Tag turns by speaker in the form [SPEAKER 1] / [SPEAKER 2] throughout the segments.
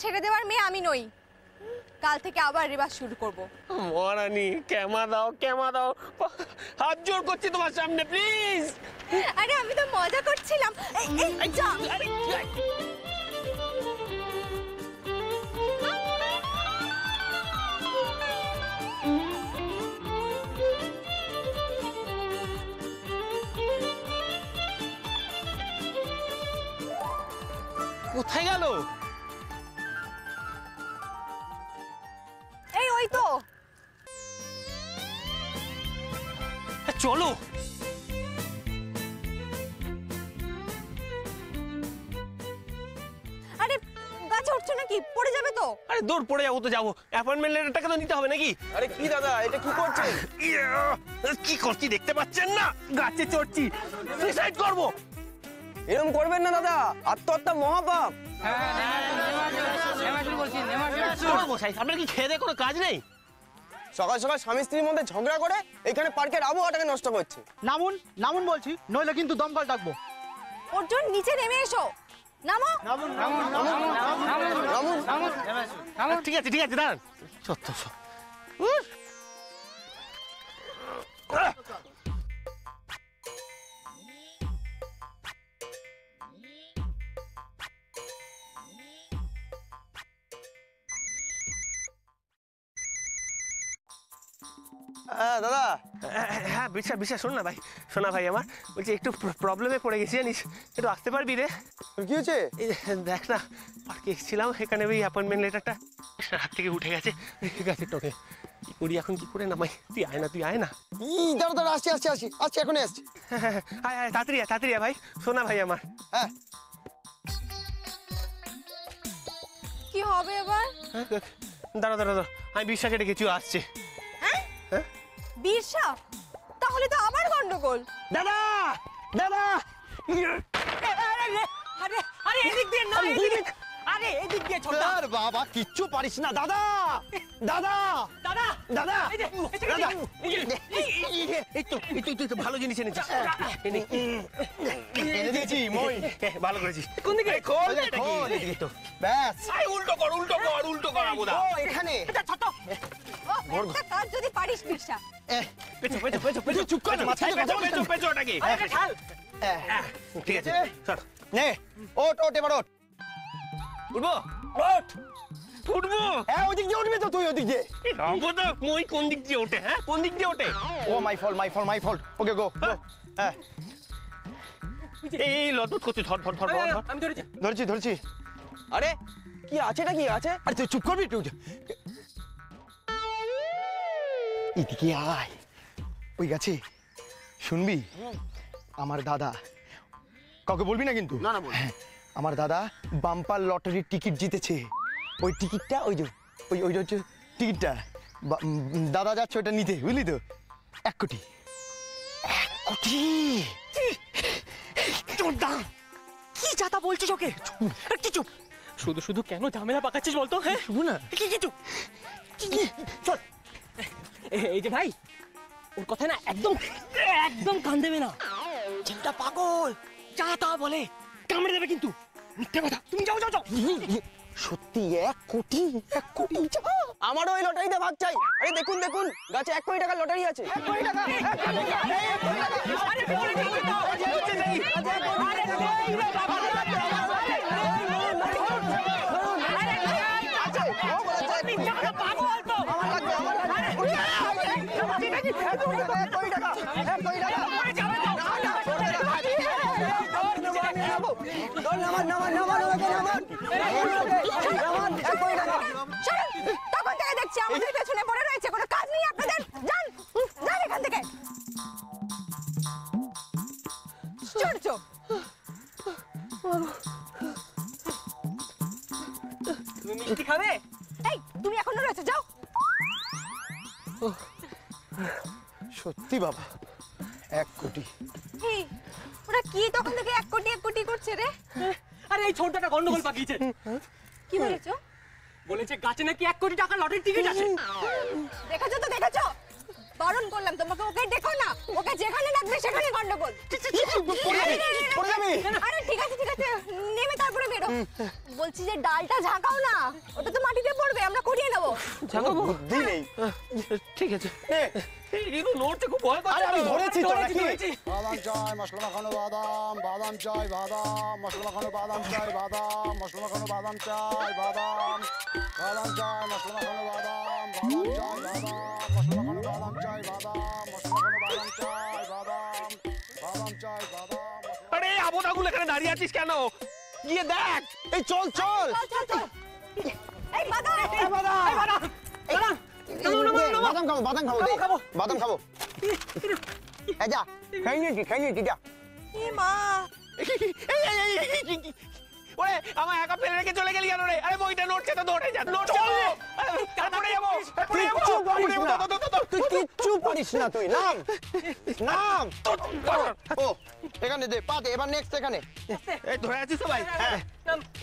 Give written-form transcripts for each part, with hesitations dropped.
[SPEAKER 1] ছেড়ে দেওয়ার মেয়ে আমি নই। কাল থেকে আবার রিভার্স শুরু করব।
[SPEAKER 2] মহারানী ক্ষমা দাও, হাত জোর করছি তোমার সামনে, প্লিজ।
[SPEAKER 1] আরে আমি তো মজা করছিলাম। এই যা।
[SPEAKER 2] কোথায় গেল?
[SPEAKER 1] এই ওই তো।
[SPEAKER 2] চলো।
[SPEAKER 1] আরে গাছে উঠছো নাকি? পড়ে যাবে তো।
[SPEAKER 2] আরে দূর, পড়ে যাবো তো যাবো, অ্যাপয়েন্টমেন্ট লেটারটাকে তো নিতে হবে নাকি?
[SPEAKER 3] আরে কি দাদা, এটা কি করছেন?
[SPEAKER 2] কি করছি দেখতে পাচ্ছেন না? গাছে চড়ছি, সুইসাইড করব।
[SPEAKER 3] এরকম করবেন না দাদা, আত্মহত্যা মহাপাপ।
[SPEAKER 2] আপনার কি খেয়ে দেয়ে কোনো কাজ নেই?
[SPEAKER 3] সকাল সকাল স্বামী স্ত্রীর মধ্যে ঝগড়া করে এখানে পার্কের আবহাওয়াটাকে নষ্ট করছে।
[SPEAKER 4] নামুন বলছি, নইলে কিন্তু দমকল ডাকবো।
[SPEAKER 1] অর্জুন নিচে নেমে এসো। নামো।
[SPEAKER 2] ঠিক আছে দাঁড়ান। সত্য
[SPEAKER 3] হ্যাঁ দাদা।
[SPEAKER 2] হ্যাঁ বিশ্বাস শোন না ভাই আমার, বলছি একটু প্রবলেমে পড়ে গেছি জানিস, একটু আসতে পারবি রে?
[SPEAKER 3] কি হয়েছে?
[SPEAKER 2] দেখ না, পার্কে এসেছিলাম, এখানে ওই অ্যাপয়েন্টমেন্ট লেটারটা হাত থেকে উঠে গেছে গাছের টকে। কি করি এখন, কি করে নামাই? তুই আয় না।
[SPEAKER 3] দাদা আসছি এখনই আসছি।
[SPEAKER 2] হ্যাঁ আয় তাড়াতাড়ি ভাই, শোনা ভাই আমার।
[SPEAKER 3] হ্যাঁ।
[SPEAKER 1] কি হবে এবার?
[SPEAKER 2] দাঁড়া, আমি বিশ্বাসকে ডেকেছি, আসছে।
[SPEAKER 1] বীরসা? তাহলে তো আবার গন্ডগোল।
[SPEAKER 2] দাদা
[SPEAKER 5] আরে এদিক দিয়ে না, এদিক দিয়ে ছোট।
[SPEAKER 4] আর বাবা কিচ্ছু পারিস না দাদা।
[SPEAKER 2] এই তো ভালো জিনিস এনেছিস।
[SPEAKER 4] এনে দিয়েছি মই।
[SPEAKER 2] ভালো করেছিস।
[SPEAKER 5] কোন দিকে?
[SPEAKER 2] খোল এদিকে তো।
[SPEAKER 4] ব্যাস।
[SPEAKER 2] উল্টো কর আমুদা।
[SPEAKER 4] ও এখানে।
[SPEAKER 5] ছোট
[SPEAKER 1] একটা কাজ যদি পারিস বীরসা।
[SPEAKER 2] পেছো
[SPEAKER 4] চুপ কর না, মাথায় কথা বলিস না।
[SPEAKER 2] পেছো ওটাকে। ঠিক আছে চল।
[SPEAKER 4] নে ওঠ এবার ওঠ।
[SPEAKER 2] উঠবো।
[SPEAKER 4] হ্যাঁ ওদিক দিয়ে উঠবি তো তুই, ওদিক দিয়ে।
[SPEAKER 2] আমুদা মই কোন দিক দিয়ে ওঠে? হ্যাঁ কোন দিক দিয়ে ওঠে?
[SPEAKER 4] ও মাই ফল্ট। ওকে গো। হ্যাঁ
[SPEAKER 2] এই লটপট করছিস, ধর
[SPEAKER 5] আমি ধরেছি।
[SPEAKER 4] ধরছি।
[SPEAKER 3] আরে কি আছে? এটা কি আছে?
[SPEAKER 4] আরে তুই চুপ করবি একটু। এদিকে আয়, ওই গাছে শুনবি? আমার দাদা, কাউকে বলবি না কিন্তু।
[SPEAKER 2] না বল।
[SPEAKER 4] হ্যাঁ, আমার দাদা বাম্পার লটারির টিকিট জিতেছে। ওই টিকিটটা ওই হচ্ছে টিকিটটা, দাদা যাচ্ছে ওটা নিতে, বুঝলি তো? 1 কোটি। 1 কোটি।
[SPEAKER 5] কি যাতা বলছিস ওকে? কি চুপ? শুধু কেন ঝামেলা পাকাচ্ছিস বলতো? হ্যাঁ
[SPEAKER 4] শুভ না
[SPEAKER 5] কি চুপ?
[SPEAKER 4] চল।
[SPEAKER 5] এই যে ভাই, ওর কথা না একদম কান দেবে না। ছেলেটা পাগল, যা তা বলে, কামড়ে দেবে কিন্তু। মিথ্যে কথা। তুমি যাও।
[SPEAKER 4] সত্যি 1 কোটি? 1 কোটি?
[SPEAKER 3] আমারও ওই লটারিতে ভাগ চাই। আরে দেখুন গাছে 1 কোটি টাকার লটারি আছে। 1 কোটি টাকা।
[SPEAKER 1] তখন থেকে দেখছি আমাদের পেছনে পড়ে রয়েছে, কোনো কাজ নেই আপনাদের। যান এখান থেকে। চোর।
[SPEAKER 5] তুমি মিষ্টি খাবে?
[SPEAKER 1] এই তুমি এখনো রয়েছে, যাও।
[SPEAKER 4] সত্যি বাবা 1 কোটি।
[SPEAKER 1] এই ওরা কি তখন থেকে 1 কোটি করছে রে?
[SPEAKER 5] আরে এই ছোটটা গন্ডগোল পাকিয়েছে।
[SPEAKER 1] কি বলেছো?
[SPEAKER 5] বলেছে গাছে নাকি 1 কোটি টাকা লটারির টিকিট আছে।
[SPEAKER 1] দেখেছো? বারণ করলাম তোমাকে, ওকে দেখো না, ওকে যেখানে রাখবে সেখানে গন্ডগোল।
[SPEAKER 4] পড়ে যাবে।
[SPEAKER 1] আরে ঠিক আছে নেমে তারপরে বেরো। বলছি যে ডালটা ঝাঁকাও না, ওটা তো মাটিতে পড়বে, আমরা কুড়িয়ে নেবো।
[SPEAKER 2] ঝাঁকাবো?
[SPEAKER 4] বুদ্ধি নেই।
[SPEAKER 2] ঠিক আছে। এই তো নড়ছে, খুব ভয় করছে।
[SPEAKER 4] আরে আমি ধরেছি তো নাকি?
[SPEAKER 6] বাদাম চাই মশলা মাখানো বাদাম, বাদাম চাই বাদাম, মশলা মাখানো বাদাম চাই বাদাম, মশলা মাখানো বাদাম চাই বাদাম, বাদাম চাই মশলা মাখানো বাদাম, বাদাম চাই বাদাম, মশলা মাখানো বাদাম চাই বাদাম, মশলা মাখানো বাদাম চাই বাদাম, বাদাম চাই বাদাম।
[SPEAKER 2] আরে আবোধাগুলো এখানে দাঁড়িয়ে আছিস কেন? গিয়ে দেখ।
[SPEAKER 4] এই চল চল।
[SPEAKER 1] চল এই বাদাম,
[SPEAKER 4] বাদাম খাবো, বাদাম খাবো, দে। বাদাম খাবো। এই যা, খাই নিয়েছি যা।
[SPEAKER 1] এ মা,
[SPEAKER 2] ওরে আমার একা ফেলে রেখে চলে গেলি কেন রে? আরে বইটা নড়ছে তো, নড়ে যা, নড়ছে। আরে পড়ে যাবো, পড়ে যাবো,
[SPEAKER 4] কিচ্ছু পারিস
[SPEAKER 2] পড়ে যাবো,
[SPEAKER 4] না।
[SPEAKER 2] তুই
[SPEAKER 4] কিচ্ছু পারিস না তুই, নাম নাম। ও এখানে দে, পা দে, এবার নেক্সট এখানে।
[SPEAKER 2] এই ধরে আছিস তো ভাই?
[SPEAKER 4] হ্যাঁ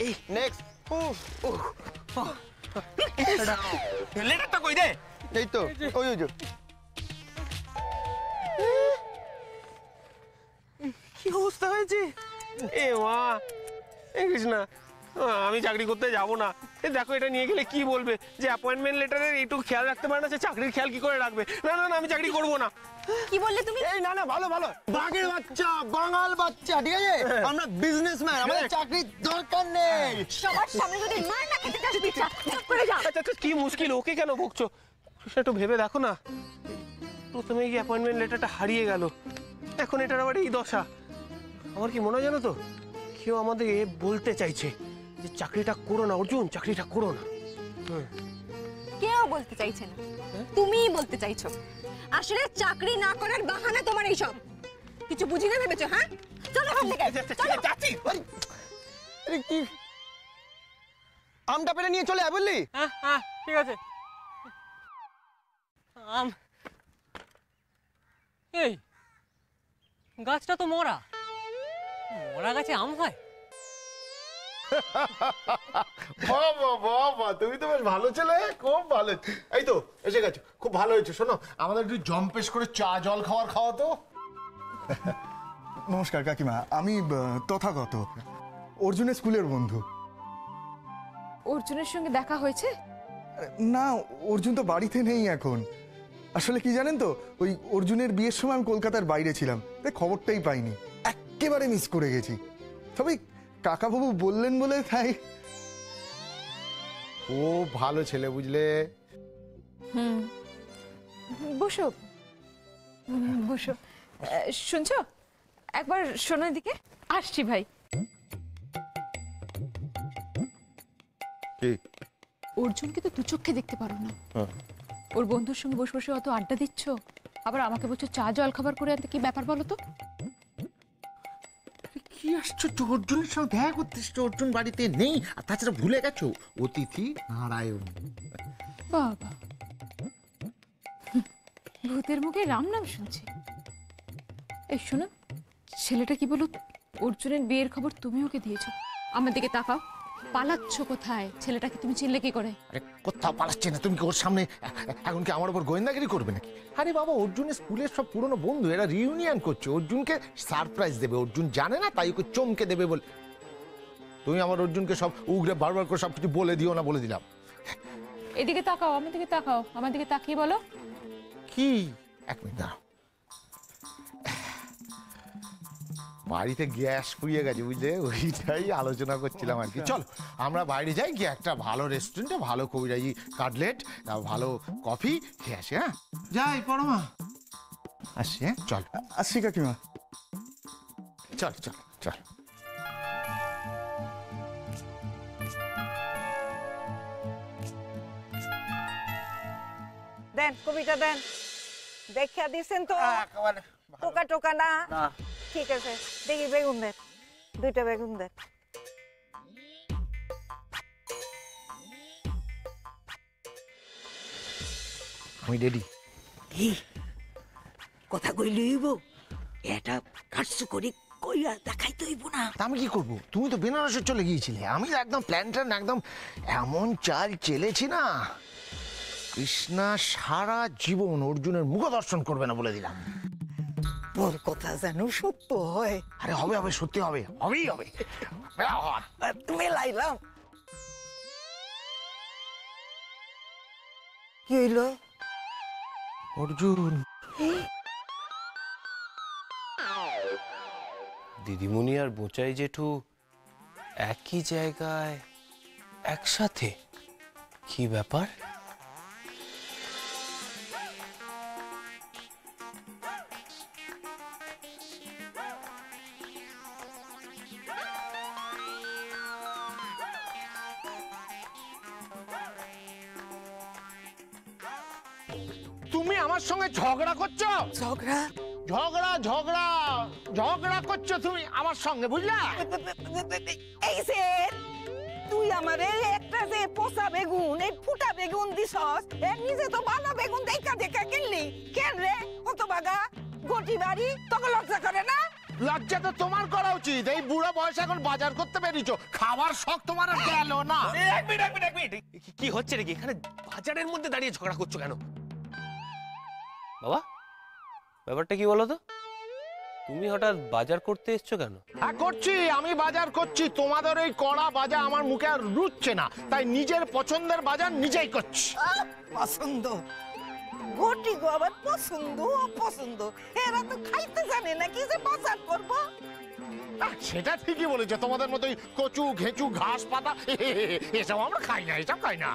[SPEAKER 2] এই
[SPEAKER 4] নেক্সট।
[SPEAKER 2] লেটারটা কই দে?
[SPEAKER 4] এই তো ওই ওই যে।
[SPEAKER 2] কি অবস্থা হয়েছে? এ মা, এ কৃষ্ণা, আমি চাকরি করতে যাব না। এই দেখো এটা নিয়ে গেলে কি বলবে যে অ্যাপয়েন্টমেন্ট লেটারের এইটুকু খেয়াল রাখতে পারে না, সে চাকরির খেয়াল কি করে রাখবে? না না না, আমি চাকরি করব না।
[SPEAKER 1] কি বললে তুমি?
[SPEAKER 4] এই না না, ভালো ভালো, বাঘের বাচ্চা, বাঙাল বাচ্চা, ঠিক আছে? আমরা বিজনেসম্যান, আমাদের চাকরির দরকার নেই।
[SPEAKER 1] সবার সামনে যদি মার না খেতে চাস পিছা, চুপ করে যা।
[SPEAKER 2] আচ্ছা আচ্ছা, কি মুশকিল, ওকে কেন বকছো? একটু ভেবে দেখো না, প্রথমে গিয়ে অ্যাপয়েন্টমেন্ট লেটারটা হারিয়ে গেল, এখন এটার আবার এই দশা। আমার কি মনে হয় জানো তো, কেউ আমাদের বলতে চাইছে যে চাকরিটা করো না অর্জুন, চাকরিটা করো না।
[SPEAKER 1] কেউ বলতে চাইছে না, তুমিই বলতে চাইছো। আসলে চাকরি না করার বাহানা তোমার এইসব। কিছু বুঝি না ভেবেছো? হ্যাঁ, চলো এখান থেকে, চলো।
[SPEAKER 2] যাচ্ছি।
[SPEAKER 4] আরে কি, আমটা পেরে নিয়ে চলে আয়, বুঝলি?
[SPEAKER 5] হ্যাঁ ঠিক আছে। আম, এই গাছটা তো মরা, মরা গাছে আম হয়?
[SPEAKER 6] বাবা বাবা, তুমি তো বেশ ভালো ছেলে, খুব ভালো। এই তো এসে গেছো, খুব ভালো হয়েছে। শোনো, আমাদের একটু জম্পেশ করে চা জল খাওয়া তো।
[SPEAKER 7] নমস্কার কাকিমা, আমি তথাগত, অর্জুনের স্কুলের বন্ধু।
[SPEAKER 1] অর্জুনের সঙ্গে দেখা হয়েছে?
[SPEAKER 7] না, অর্জুন তো বাড়িতে নেই এখন। আসলে কি জানেন তো, ওই অর্জুনের বিয়ের সময় আমি কলকাতার বাইরে ছিলাম, তাই খবরটাই পাইনি, একেবারে মিস করে গেছি। তবে কাকাবাবু বললেন বলে তাই।
[SPEAKER 6] ও ভালো ছেলে, বুঝলে।
[SPEAKER 1] বসো বসো। শুনছো, একবার শোনো এদিকে। আসছি ভাই।
[SPEAKER 6] কি?
[SPEAKER 8] অর্জুনকে তো দু চোখে দেখতে পারো না, ওর বন্ধুর সঙ্গে বসে বসে অত আড্ডা দিচ্ছ, আবার আমাকে বলছো চা জল খাবার করে আনতে। কি ব্যাপার বলো তো?
[SPEAKER 9] কি আশ্চর্য, অর্জুনের সঙ্গে দেখা করতে এসছো, অর্জুন বাড়িতে নেই। আর তাছাড়া ভুলে গেছো, অতিথি নারায়ণ।
[SPEAKER 8] বাবা, ভূতের মুখে রাম নাম শুনছি। এই শোনো, ছেলেটা কি বলো, অর্জুনের বিয়ের খবর তুমি ওকে দিয়েছো। আমার দিকে তাকাও, পালাচ্ছ কোথায়? ছেলেটাকে তুমি চিনলে কি করে?
[SPEAKER 9] আরে কোথাও পালাচ্ছে না, তুমি কি ওর সামনে এখন কি আমার উপর গোয়েন্দাগিরি করবে নাকি? আরে বাবা, অর্জুনের স্কুলের সব পুরনো বন্ধু, এরা রিউনিয়ন করছে, অর্জুনকে সারপ্রাইজ দেবে। অর্জুন জানে না, তাই ওকে চমকে দেবে বলে। তুমি আমার অর্জুনকে সব উগরে বারবার করে সবকিছু বলে দিও না, বলে দিলাম।
[SPEAKER 8] এদিকে তাকাও, আমার দিকে তাকাও, আমার দিকে তাকিয়ে বলো।
[SPEAKER 9] কি? এক মিনিট দাঁড়াও, বাড়িতে গ্যাস ফুরিয়ে গেছে বুঝলে, ওইটাই আলোচনা করছিলাম আর কি। চলো আমরা বাইরে যাই, গিয়ে একটা ভালো রেস্টুরেন্টে ভালো কবিরাজি কাটলেট, ভালো কফি খেয়ে আসি। হ্যাঁ যাই পরমা, আসি। হ্যাঁ চল
[SPEAKER 7] আসছি কাকিমা।
[SPEAKER 9] চল চল চল।
[SPEAKER 10] দেন কবিটা দেন, দেখা দিছেন তো? টোকা টোকা না? ঠিক আছে, দেখি বেগুন দেন, 2টা বেগুন দেন।
[SPEAKER 9] আমি রেডি।
[SPEAKER 10] কি কথা কইলি হইব? এটা কাটছু করি কইয়া দেখাই তো হইব না?
[SPEAKER 9] তা আমি কি করবো? তুমি তো বেনারসে চলে গিয়েছিলে, আমি একদম প্ল্যান ট্যান একদম এমন চাল চেলেছি না। কৃষ্ণা সারা জীবন অর্জুনের মুখ দর্শন করবে না বলে দিলাম।
[SPEAKER 10] তোর কথা যেন সত্য হয়।
[SPEAKER 9] আরে হবে হবে, সত্যি হবে, হবেই হবে।
[SPEAKER 10] তুমি লাইলাম কি হইলো?
[SPEAKER 2] অর্জুন, দিদিমণি আর বোচাই জেঠু একই জায়গায় একসাথে, কি ব্যাপার?
[SPEAKER 9] তুমি আমার সঙ্গে ঝগড়া করছো?
[SPEAKER 10] ঝগড়া?
[SPEAKER 9] ঝগড়া ঝগড়া ঝগড়া করছো তুমি আমার সঙ্গে, বুঝলা?
[SPEAKER 10] এই যে তুই আমারে একটা যে পোষা বেগুন, এই ফুটা বেগুন দিছস, এর নিজে তো ভালো বেগুন দেখা দেখা কিনলি কেন রে? কত বাগা গোটি বাড়ি, তোকে লজ্জা করে না?
[SPEAKER 9] লজ্জা তো তোমার করা উচিত। এই বুড়ো বয়সে এখন বাজার করতে বেরিয়েছো, খাবার শখ তোমার আর গেল না।
[SPEAKER 2] এক মিনিট, কি হচ্ছে নাকি এখানে? বাজারের মধ্যে দাঁড়িয়ে ঝগড়া করছো কেন বাবা? ব্যাপারটা কি বলো তো? তুমি হঠাৎ বাজার করতে এসছো কেন?
[SPEAKER 9] হ্যাঁ করছি, আমি বাজার করছি। তোমাদের ওই কড়া বাজার আমার মুখে আর রুচছে না, তাই নিজের পছন্দের বাজার নিজেই করছি।
[SPEAKER 10] পছন্দ গোটি গো আবার পছন্দ অপছন্দ, এরা তো খাইতে জানে না কি যে বাজার করবো।
[SPEAKER 9] সেটা ঠিকই বলেছো, তোমাদের মতো কচু ঘেঁচু ঘাস পাতা এসব আমরা খাই না, এসব খাই না।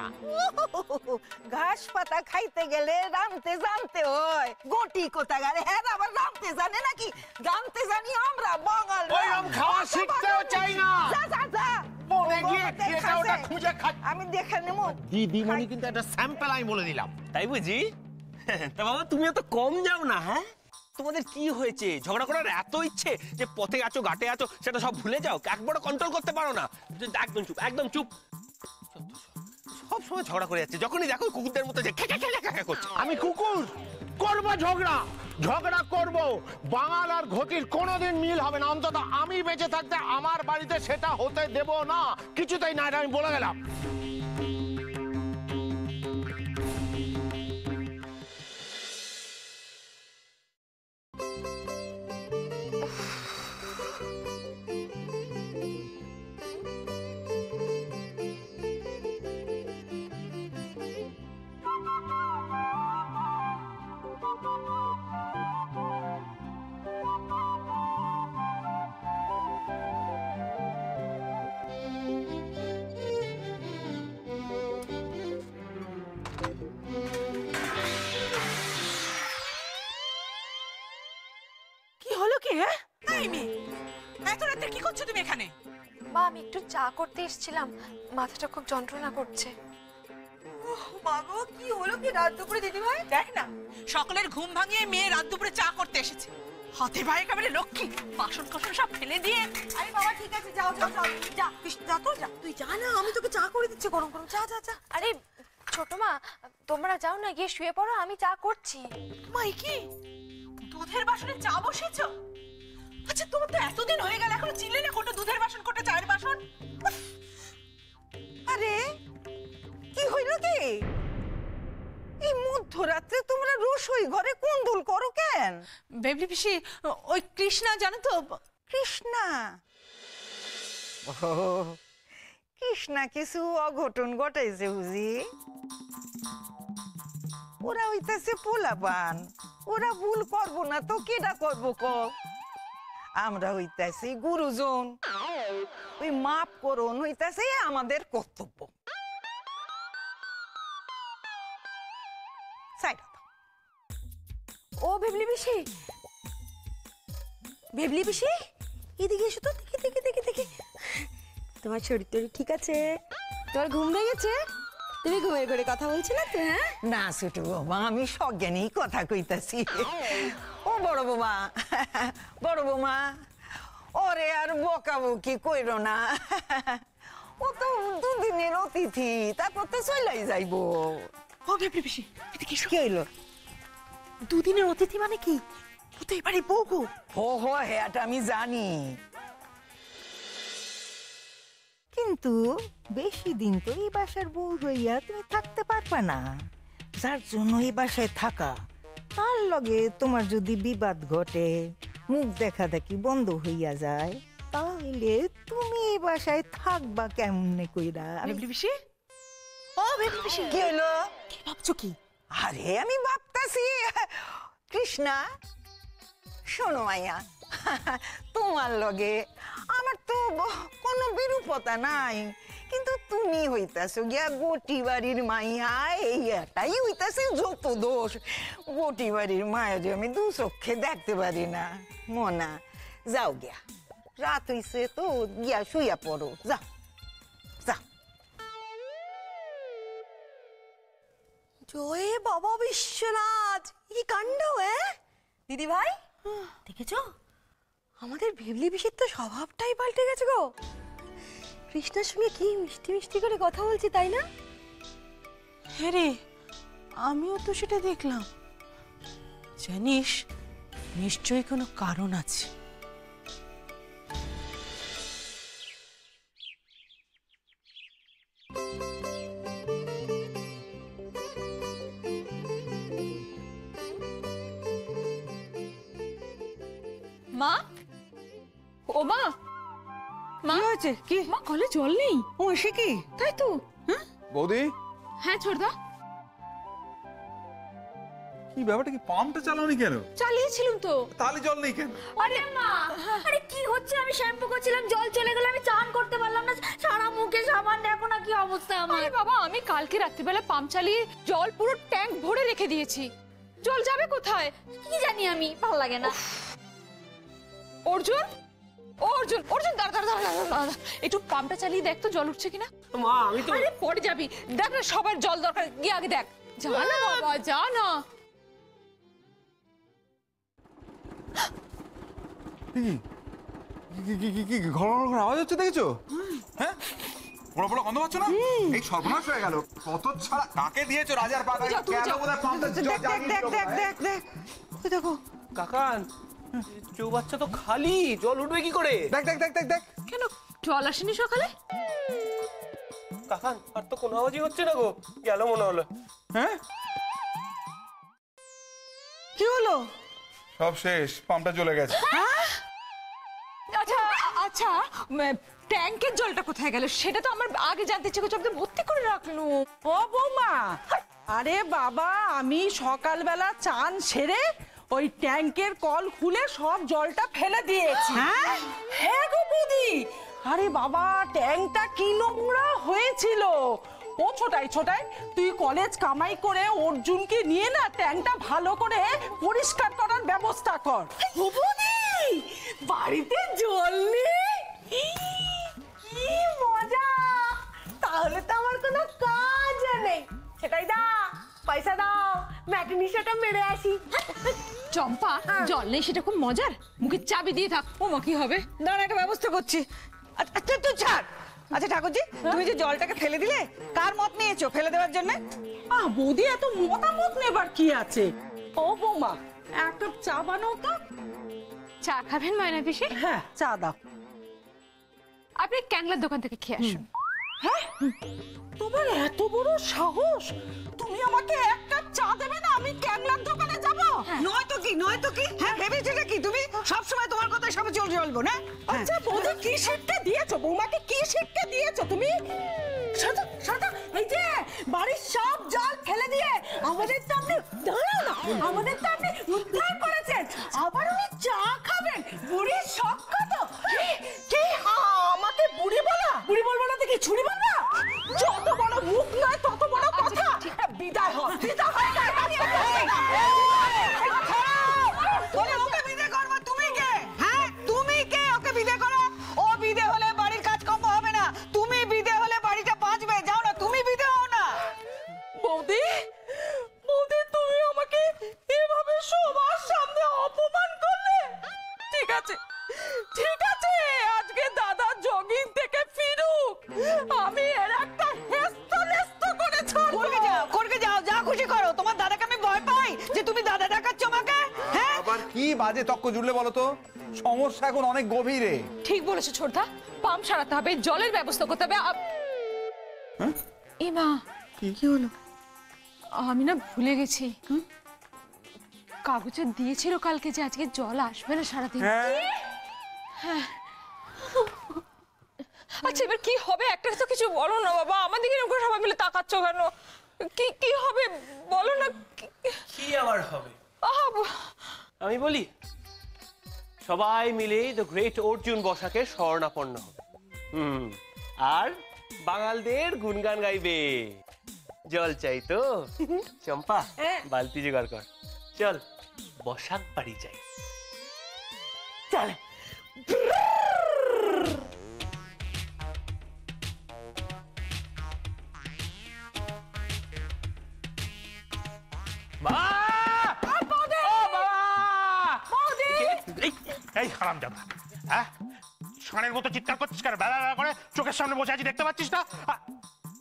[SPEAKER 10] ঘাস পাতা খাইতে গেলে রাঁধতে জানতে হয়। গোটি কোথাকারে, হ্যাঁ আবার রাঁধতে জানে নাকি? জানতে জানি আমরা বাঙাল।
[SPEAKER 9] ওইরকম খাওয়া শিখতেও চাই না।
[SPEAKER 10] যা যা যা
[SPEAKER 9] মনে গিয়ে এটা ওটা খুঁজে খাই।
[SPEAKER 10] আমি দেখে নেবো।
[SPEAKER 9] দিদিমণি কিন্তু একটা স্যাম্পল আমি বলে দিলাম।
[SPEAKER 2] তাই বুঝি? তা বাবা তুমি এত কম যাও না, হ্যাঁ? তোমাদের কি হয়েছে? ঝগড়া করার এত ইচ্ছে যে পথে আছো ঘাটে আছো সেটা সব ভুলে যাও, একবারও কন্ট্রোল করতে পারো না। একদম চুপ, একদম চুপ। সব সময় ঝগড়া করে যাচ্ছে, যখনই দেখো কুকুরদের মতো যে খ্যাঁকা খ্যাঁকা খ্যাঁকা করছে।
[SPEAKER 9] আমি কুকুর? করবো ঝগড়া, ঝগড়া করব। বাঙাল আর ঘটির কোনোদিন মিল হবে না, অন্তত আমি বেঁচে থাকতে আমার বাড়িতে সেটা হতে দেব না, কিছুতেই না, এটা আমি বলে গেলাম।
[SPEAKER 10] কি হলো কি? হ্যাঁ এই মেয়ে, এত রাতে কি করছো তুমি এখানে?
[SPEAKER 1] মা আমি একটু চা করতে এসেছিলাম, মাথাটা খুব যন্ত্রণা করছে।
[SPEAKER 10] মাগো কি হলো কি রাত দুপুরে? দিদি ভাই দেখ না, সকলের ঘুম ভাঙিয়ে মেয়ে রাত দুপুরে চা করতে এসেছে। হাতে ভাই একেবারে লক্ষ্মী, বাসন কোসন সব ফেলে দিয়ে। আরে বাবা ঠিক আছে, যাও যাও যাও, যা যা তো যা, তুই যা না, আমি তোকে চা করে দিচ্ছি গরম গরম, যা যা যা।
[SPEAKER 1] আরে ছোট মা তোমরা যাও না, গিয়ে শুয়ে পড়ো, আমি চা করছি।
[SPEAKER 10] মাই কি দুধের বাসনে চা বসেছো? আচ্ছা তোমার তো এতদিন হয়ে গেল এখনো চিনলে না কোনটা দুধের বাসন কোনটা চায়ের বাসন? আরে কি হইল কি? এই মধ্যরাত্রে তোমরা রসোই ঘরে কুন্দুল করো কেন?
[SPEAKER 11] বেবলি পিসি, ওই কৃষ্ণা জানো তো?
[SPEAKER 10] কৃষ্ণা? কৃষ্ণা কিছু অঘটন ঘটাইছে বুঝি? ওরা হইতাছে পোলাপান, ওরা ভুল করবো না তো কেডা করবো ক? আমরা হইতাছি গুরুজন, ওই মাপ করুন হইতাছে আমাদের কর্তব্য।
[SPEAKER 1] ও ভেবলি পিসি, ভেবলি পিসি এদিকে এসো তো, দেখি দেখি দেখি দেখি। তোমার শরীর টরীর ঠিক আছে? তোমার ঘুম ভেঙেছে? তুমি ঘুমের ঘরে কথা বলছো না তো? হ্যাঁ
[SPEAKER 10] না ছোট বৌমা, আমি সজ্ঞানেই কথা কইতাছি। ও বড় বৌমা, বড় বৌমা ওরে আর বকাবকি কইরো না, ও তো দুদিনের অতিথি, তারপর তো চলাই যাইবো।
[SPEAKER 11] ও বেবলি পিসি এদিকে এসো।
[SPEAKER 10] কি হইলো?
[SPEAKER 11] দুদিনের অতিথি মানে কি? ও তো এবারে বউ গো।
[SPEAKER 10] হো হো হ্যাঁটা আমি জানি, কিন্তু বেশি দিন তো এই বাসার বউ হইয়া তুমি থাকতে পারবা না।
[SPEAKER 12] যার জন্য এই বাসায় থাকা, তার লগে তোমার যদি বিবাদ ঘটে, মুখ দেখা দেখি বন্ধ হইয়া যায়, তাহলে তুমি এই বাসায় থাকবা কেমনে কইরা?
[SPEAKER 10] পিসি, ও ভেবলি পিসি,
[SPEAKER 12] কি হলো?
[SPEAKER 10] কি ভাবছো কি?
[SPEAKER 12] আরে আমি ভাবতাছি কৃষ্ণা, শোনো মাইয়া, তোমার লগে আমার তো কোনো বিরূপতা নাই, কিন্তু তুমি হইতাছো গিয়া গোটি বাড়ির মাইয়া, এই এটাই হইতাছে যত দোষ। গোটি বাড়ির মায়া যে আমি দু চোখে দেখতে পারি না। মনা, যাও গিয়া, রাত হইছে তো, গিয়া শুইয়া পড়ো, যাও যাও।
[SPEAKER 11] জয় বাবা বিশ্বনাথ, কি কাণ্ড! দিদি ভাই, দেখেছো আমাদের ভেবলি পিসির তো স্বভাবটাই পাল্টে গেছে গো। কৃষ্ণার সঙ্গে কি মিষ্টি মিষ্টি করে কথা বলছি, তাই না?
[SPEAKER 10] হ্যাঁ রে, আমিও তো সেটা দেখলাম। জানিস, নিশ্চয়ই কোনো কারণ আছে।
[SPEAKER 8] মা, ও মা, মা
[SPEAKER 12] হয়েছে কি?
[SPEAKER 8] মা, কলে জল নেই।
[SPEAKER 12] ও সে কি?
[SPEAKER 8] তাই তো।
[SPEAKER 6] বৌদি,
[SPEAKER 8] হ্যাঁ ছোটদা,
[SPEAKER 6] কি ব্যাপারটা, কি পাম্পটা চালাওনি কেন?
[SPEAKER 8] চালিয়েছিলাম তো।
[SPEAKER 6] তাহলে জল নেই কেন?
[SPEAKER 11] আরে মা, আরে কি হচ্ছে? আমি শ্যাম্পু করছিলাম, জল চলে গেল, আমি চান করতে পারলাম না, সারা মুখে সাবান, দেখো না কি অবস্থা আমার।
[SPEAKER 8] আরে বাবা, আমি কালকে রাত্রিবেলা পাম্প চালিয়ে জল পুরো ট্যাঙ্ক ভরে রেখে দিয়েছি। জল যাবে কোথায়
[SPEAKER 11] কি জানি, আমি ভালো লাগে না।
[SPEAKER 8] অর্জুন, অর্জুন, অর্জুন, দাঁড়া দাঁড়া দাঁড়া দাঁড়া, একটু পাম্পটা চালিয়ে দেখ তো জল উঠছে কিনা।
[SPEAKER 2] মা, আমি তো
[SPEAKER 8] আরে পরে যাবি, দেখ না, সবার জল দরকার, গিয়ে আগে দেখ। যা না বাবা, যা না।
[SPEAKER 6] ঘর আওয়াজ হচ্ছে, দেখেছো? হ্যাঁ, বড় বড় গন্ধ পাচ্ছ না? এই সর্বনাশ হয়ে গেল। কত ছাড়া কাকে দিয়েছো রাজার পাকা? কেন বোধহয় পাম্পটা
[SPEAKER 12] দেখ দেখ দেখ দেখ, দেখো
[SPEAKER 2] কাকান, চৌবাচ্চা তো খালি, জল উঠবে কি করে?
[SPEAKER 6] দেখ দেখ দেখ দেখ দেখ।
[SPEAKER 8] কেন জল আসেনি সকালে?
[SPEAKER 2] কাকান, আর তো কোনো আওয়াজই হচ্ছে না গো, গেল মনে হলো।
[SPEAKER 6] হ্যাঁ,
[SPEAKER 12] কি হলো?
[SPEAKER 6] সব শেষ, পাম্পটা চলে গেছে।
[SPEAKER 8] আচ্ছা আচ্ছা, ট্যাঙ্কের জলটা কোথায় গেল সেটা তো আমার আগে জানতে ইচ্ছে করছে, আপনি ভর্তি করে রাখলো।
[SPEAKER 10] ও বৌমা, আরে বাবা, আমি সকালবেলা চান সেরে ওই ট্যাঙ্কের কল খুলে সব জলটা ফেলে দিয়েছি। হ্যাঁ গো বৌদি, আরে বাবা, ট্যাঙ্কটা কি নোংরা হয়েছিল। ও ছোটাই ছোটাই, তুই কলেজ কামাই করে অর্জুনকে নিয়ে না ট্যাঙ্কটা ভালো করে পরিষ্কার করার ব্যবস্থা কর।
[SPEAKER 11] বৌদি, বাড়িতে জল নেই, কি মজা! তাহলে তো আমার কোনো কাজ নেই। সেটাই দা, পয়সা দাও, ম্যাটিনিশাটা মেরে আসি।
[SPEAKER 8] চম্পা, জল নেই সেটা খুব মজার, মুখে চাবি দিয়ে থাক। ও মা, কি হবে?
[SPEAKER 12] দাঁড়া, একটা ব্যবস্থা করছি। আচ্ছা তুই ছাড়। আচ্ছা ঠাকুরজি, তুমি যে জলটাকে ফেলে দিলে, কার মত নিয়েছো ফেলে দেওয়ার জন্য?
[SPEAKER 10] বৌদি, এত মতামত নেবার কি আছে? ও বৌমা, এক কাপ চা বানাও তো।
[SPEAKER 8] চা খাবেন ময়না পিসি?
[SPEAKER 10] হ্যাঁ, চা দাও।
[SPEAKER 8] আপনি ক্যাংলার দোকান থেকে খেয়ে আসুন।
[SPEAKER 10] হ্যাঁ, তোমার এত বড় সাহস, তুমি আমাকে এক কাপ চা দেবে না, আমি ক্যাংলার দোকানে যাব?
[SPEAKER 12] নয় তো কি, নয় তো কি? হ্যাঁ, ভেবেছিলে কি তুমি সব সময় তোমার কথাই সব চলবো না?
[SPEAKER 10] আচ্ছা বৌদি, কি শিক্ষা দিয়েছো বৌমাকে? কি শিক্ষা দিয়েছো তুমি? সাদা সাদা, এই যে বাড়ির সব জল ফেলে দিয়ে আমাদের তো আপনি, দাঁড়াও না, আমাদের তো আপনি উদ্ধার করেছেন, আবার উনি চা খাবেন। বুড়ির শখ কত! কি আমাকে বুড়ি বলা? বুড়ি বলবো না দেখি ছুরি বলবা? যত বড় মুখ নয় তত বড় কথা। বিদায় হ, বিদায় হয় না।
[SPEAKER 12] ওকে বিদায় করবো, তুমি কে? হ্যাঁ, তুমি কে ওকে বিদায় করো? ও বিদে হলে বাড়ির কাজ কম হবে না, তুমি বিদে হলে বাড়িটা বাঁচবে। যাও না, তুমি বিদে হও না।
[SPEAKER 10] বৌদি, বৌদি, তুমি আমাকে এভাবে সবার সামনে অপমান করলে? ঠিক আছে, ঠিক আছে, আজকে দাদা জগিং থেকে ফিরুক, আমি এর একটা হেস্ত নেস্ত করে ছাড়বো।
[SPEAKER 12] করকে যাও, যা খুশি করো। তোমার দাদাকে আমি ভয় পাই যে তুমি দাদা দেখাচ্ছ আমাকে? হ্যাঁ,
[SPEAKER 6] আবার কি বাজে তক্ক জুড়লে বলো তো? সমস্যা এখন অনেক গভীরে।
[SPEAKER 8] ঠিক বলেছো ছোটদা, পাম্প সারাতে হবে, জলের ব্যবস্থা করতে হবে। এ মা,
[SPEAKER 6] কি হলো?
[SPEAKER 8] আমি না ভুলে গেছি কাগজে দিয়েছিল কালকে যে আজকে জল আসবে না সারাদিন। হ্যাঁ। আচ্ছা এবার কি হবে? একটা তো কিছু বলো না বাবা, আমাদেরকে এরকম করে সবাই মিলে তাকাচ্ছ কেন? কি কি হবে বলো না।
[SPEAKER 2] কি আবার হবে আমি বলি, সবাই মিলে দ্য গ্রেট অর্জুন বসাকে শরণাপন্ন হবে। আর বাঙালদের গুণগান গাইবে। জল চাই তো চম্পা, বালতি জোগাড় কর, চল বসাক বাড়ি যাই।
[SPEAKER 5] চল।
[SPEAKER 9] এই হারামজাদা, হ্যাঁ ষাঁড়ের মতো চিৎকার করছিস কেন? বেলা বেলা করে চোখের সামনে বসে আছি, দেখতে পাচ্ছিস না?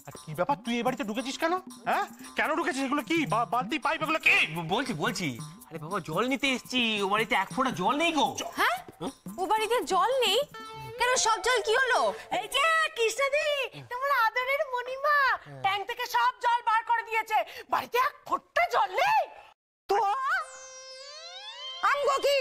[SPEAKER 9] আর কি ব্যাপার, তুই এ বাড়িতে ঢুকেছিস কেন? হ্যাঁ কেন ঢুকেছিস? এগুলো কি বালতি পাইপ এগুলো কি?
[SPEAKER 2] বলছি আরে বাবা জল নিতে এসেছি, ও বাড়িতে এক ফোঁটা জল নেই গো।
[SPEAKER 1] হ্যাঁ ও বাড়িতে জল নেই কেন? সব জল কি হলো?
[SPEAKER 11] এই যে কৃষ্ণাদি, তোমার আদরের মণিমা ট্যাঙ্ক থেকে সব জল বার করে দিয়েছে, বাড়িতে এক ফোঁটা জল নেই তো। আমগো কি